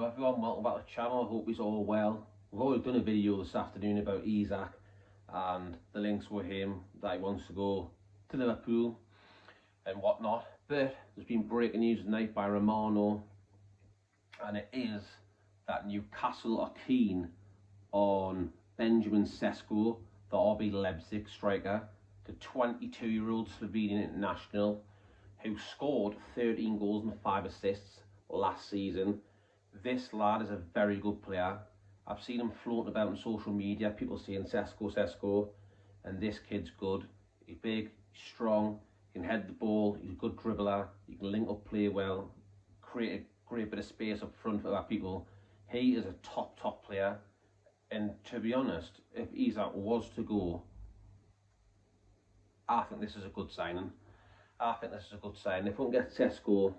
Hello everyone, welcome back to the channel. I hope you're all well. We've already done a video this afternoon about Isak and the links with him, that he wants to go to Liverpool and whatnot. But there's been breaking news tonight by Romano, and it is that Newcastle are keen on Benjamin Sesko, the RB Leipzig striker, the 22-year-old Slovenian international who scored 13 goals and 5 assists last season. This lad is a very good player. I've seen him floating about on social media, people saying Sesko, and this kid's good. He's big, he's strong, he can head the ball, he's a good dribbler, he can link up play well, create a great bit of space up front for our people. He is a top player, and to be honest, if Isak was to go, I think this is a good signing. If we can get Sesko,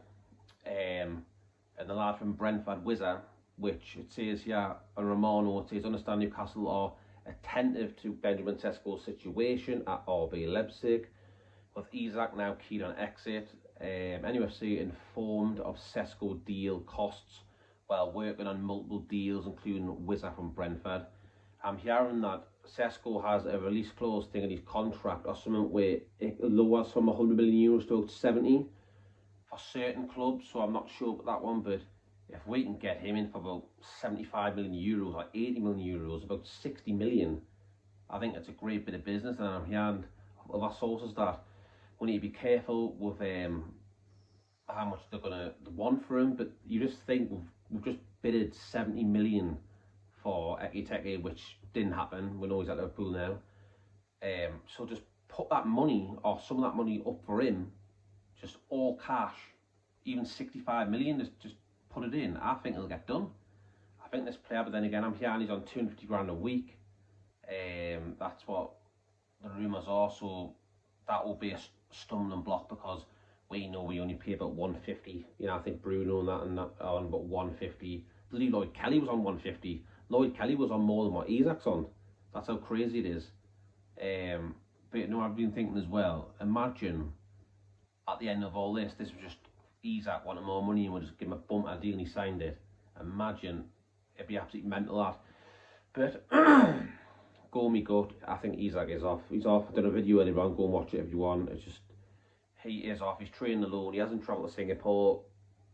and the lad from Brentford, Wissa, which it says here on Romano, it says, understand Newcastle are attentive to Benjamin Sesko's situation at RB Leipzig, with Isak now keen on exit. NUFC informed of Sesko deal costs while working on multiple deals, including Wissa from Brentford. I'm hearing that Sesko has a release clause thing in his contract or something where it lowers from 100 million euros to 70 for certain clubs, so I'm not sure about that one. But if we can get him in for about 75 million euros or 80 million euros, about 60 million, I think it's a great bit of business. And I'm hearing other sources that we need to be careful with how much they're going to want for him. But you just think we've just bidded 70 million for Ekiteke, which didn't happen. We know he's at Liverpool now. So just put that money, or some of that money, up for him, just all cash, even 65 million, just put it in. I think it'll get done. I think this player, but then again, I'm hearing he's on 250 grand a week. That's what the rumours are, so that will be a stumbling block, because we know we only pay about 150. You know, I think Bruno and that are on about 150. Lloyd Kelly was on 150. Lloyd Kelly was on more than what Isak's on. That's how crazy it is. But you know, I've been thinking as well, imagine at the end of all this was just Isak wanted more money and we'll just give him a bump at a deal and he signed it. Imagine, it'd be absolutely mental, that. But go me gut, I think Isak is off. He's off. I done a video earlier on, go and watch it if you want. It's just, he is off. He's training alone. He hasn't travelled to Singapore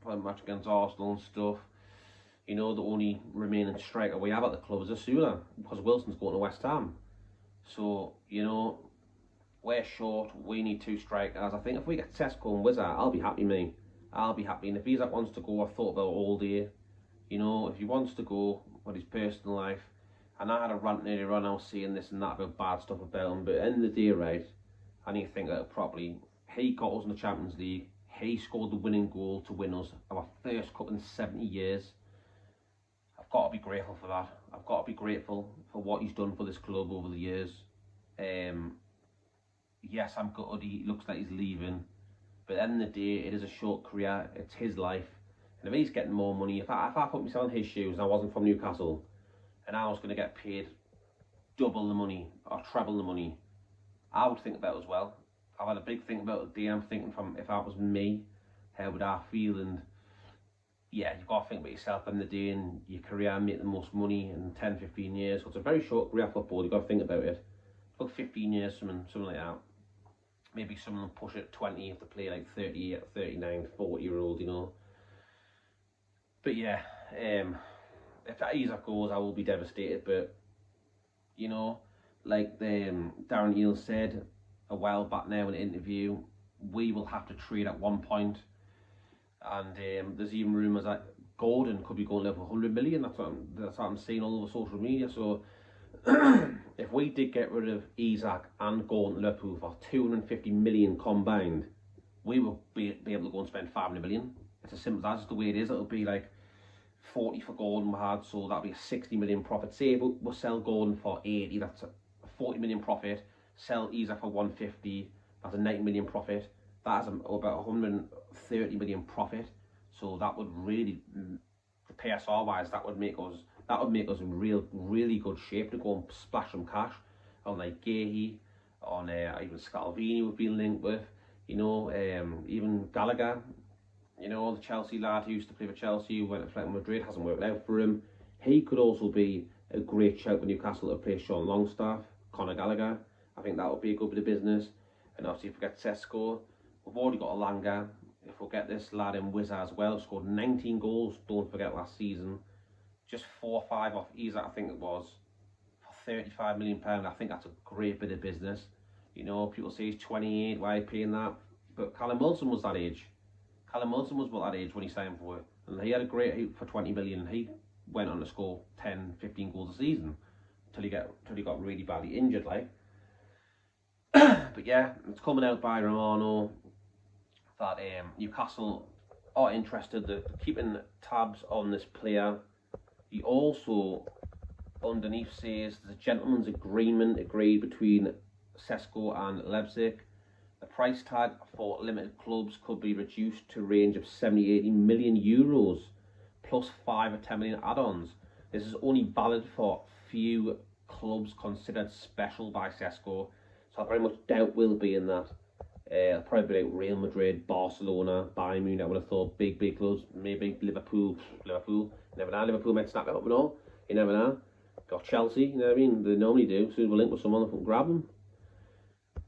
for a match against Arsenal and stuff. You know, the only remaining striker we have at the club is Asula, because Wilson's going to West Ham. So, you know, we're short, we need 2 strikers. I think if we get Sesko and Wissa, I'll be happy, mate. I'll be happy. And if Isak wants to go, I've thought about it all day. You know, if he wants to go with his personal life, and I had a rant earlier on, I was saying this and that about bad stuff about him, but at the end of the day, right, I need to think about it properly. He got us in the Champions League. He scored the winning goal to win us our first cup in 70 years. I've got to be grateful for that. I've got to be grateful for what he's done for this club over the years. Yes, I'm gutted he looks like he's leaving, but at the end of the day, it is a short career. It's his life, and if he's getting more money, if I put myself in his shoes and I wasn't from Newcastle and I was going to get paid double the money or treble the money, I would think about it as well. I've had a big think about it today. I'm thinking, from if that was me, how would I feel? And yeah, you've got to think about yourself in the day and your career and make the most money in 10-15 years. So it's a very short career football. You've got to think about it. About 15 years, something like that. Maybe some of them push it 20 if they play like 38, 39, 40-year-old, you know. But yeah, if Isak goes, I will be devastated. But, you know, like Darren Neal said a while back now in an interview, we will have to trade at one point. And there's even rumours that Gordon could be going level 100 million. That's what I'm seeing all over social media. So if we did get rid of Isak and Gordon to Liverpool for 250 million combined, we will be able to go and spend 500 million. It's as simple as that's the way it is. It'll be like 40 for Gordon we had, so that'll be a 60 million profit. Say we'll sell Gordon for 80, that's a 40 million profit. Sell Isak for 150, that's a 90 million profit. That's about 130 million profit. So that would really, the PSR wise, that would make us in really good shape to go and splash some cash on like Gahey, on even Scalvini we've been linked with, you know, even Gallagher. You know, the Chelsea lad who used to play for Chelsea, who went to Atletico Madrid, hasn't worked out for him. He could also be a great shout for Newcastle to play Sean Longstaff, Conor Gallagher. I think that would be a good bit of business. And obviously, if we get Sesko, we've already got Alanga. If we get this lad in Wissa as well, scored 19 goals, don't forget last season. Just 4 or 5 off Isak, I think it was, for £35 million. I think that's a great bit of business. You know, people say he's 28, why are you paying that? But Callum Wilson was that age. Callum Wilson was about that age when he signed for it. And he had a great hoot for 20 million. And he went on to score 10, 15 goals a season till he got really badly injured, like. But yeah, it's coming out by Romano that Newcastle are interested. They're keeping tabs on this player. He also, underneath, says there's a gentleman's agreement agreed between Sesko and Leipzig. The price tag for limited clubs could be reduced to a range of 70-80 million euros plus 5 or 10 million add-ons. This is only valid for few clubs considered special by Sesko, so I very much doubt we'll be in that. It'll probably be like Real Madrid, Barcelona, Bayern Munich. I would have thought big clubs, maybe Liverpool. You never know, Liverpool might snap it up and all. You never know. Got Chelsea, you know what I mean? They normally do. As soon as we link with someone, they can grab them.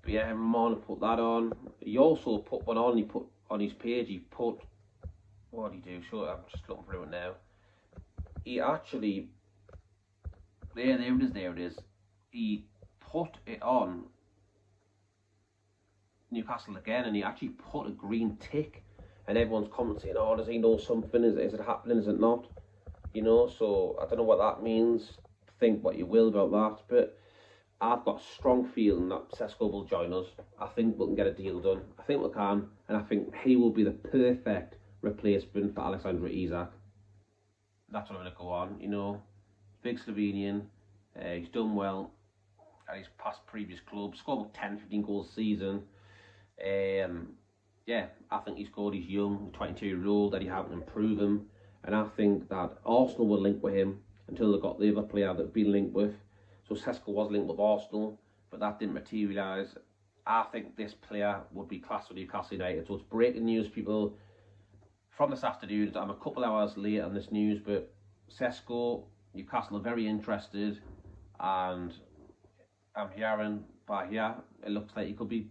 But yeah, Romano put that on. He also put one on. He put on his page. He put, what did he do? Sure, I'm just looking through it now. He actually, there it is. He put it on Newcastle again, and he actually put a green tick, and everyone's commenting, oh, does he know something? Is it happening? Is it not? You know, so I don't know what that means. Think what you will about that, but I've got a strong feeling that Sesko will join us. I think we can get a deal done. I think we can, and I think he will be the perfect replacement for Alexander Isak. That's what I'm going to go on, you know. Big Slovenian, he's done well at his past previous clubs, scored about 10, 15 goals a season. Yeah, I think he's good, he's young, 22-year-old, that he haven't improved him. And I think that Arsenal will link with him until they got the other player that been linked with. So Sesko was linked with Arsenal, but that didn't materialise. I think this player would be classed with Newcastle United. So it's breaking news, people, from this afternoon. I'm a couple hours late on this news, but Sesko, Newcastle are very interested, and I'm hearing by here, it looks like it could be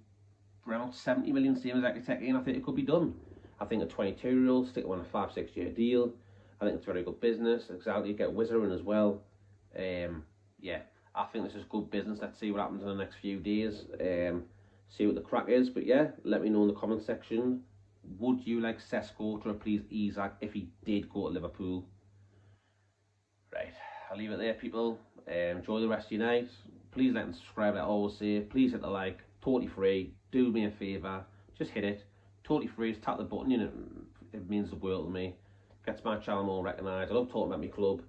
around 70 million, same as Ekiteke, and I think it could be done. I think a 22-year-old, stick him on a 5-6 year deal. I think it's very good business. Exactly, get Wissa in as well. Yeah, I think this is good business. Let's see what happens in the next few days. See what the crack is. But yeah, let me know in the comment section. Would you like Sesko to replace Isak if he did go to Liverpool? Right, I'll leave it there, people. Enjoy the rest of your night. Please like and subscribe, like I always say. Please hit the like. Totally free. Do me a favour. Just hit it. Totally free. Just tap the button. You know, it means the world to me. Gets my channel more recognised. I love talking about my club.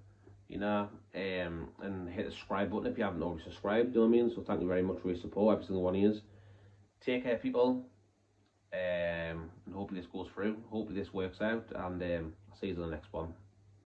You know, and hit the subscribe button if you haven't already subscribed, you know what I mean? So thank you very much for your support, every single one of you. Take care, people, and hopefully this goes through, hopefully this works out, and I'll see you in the next one.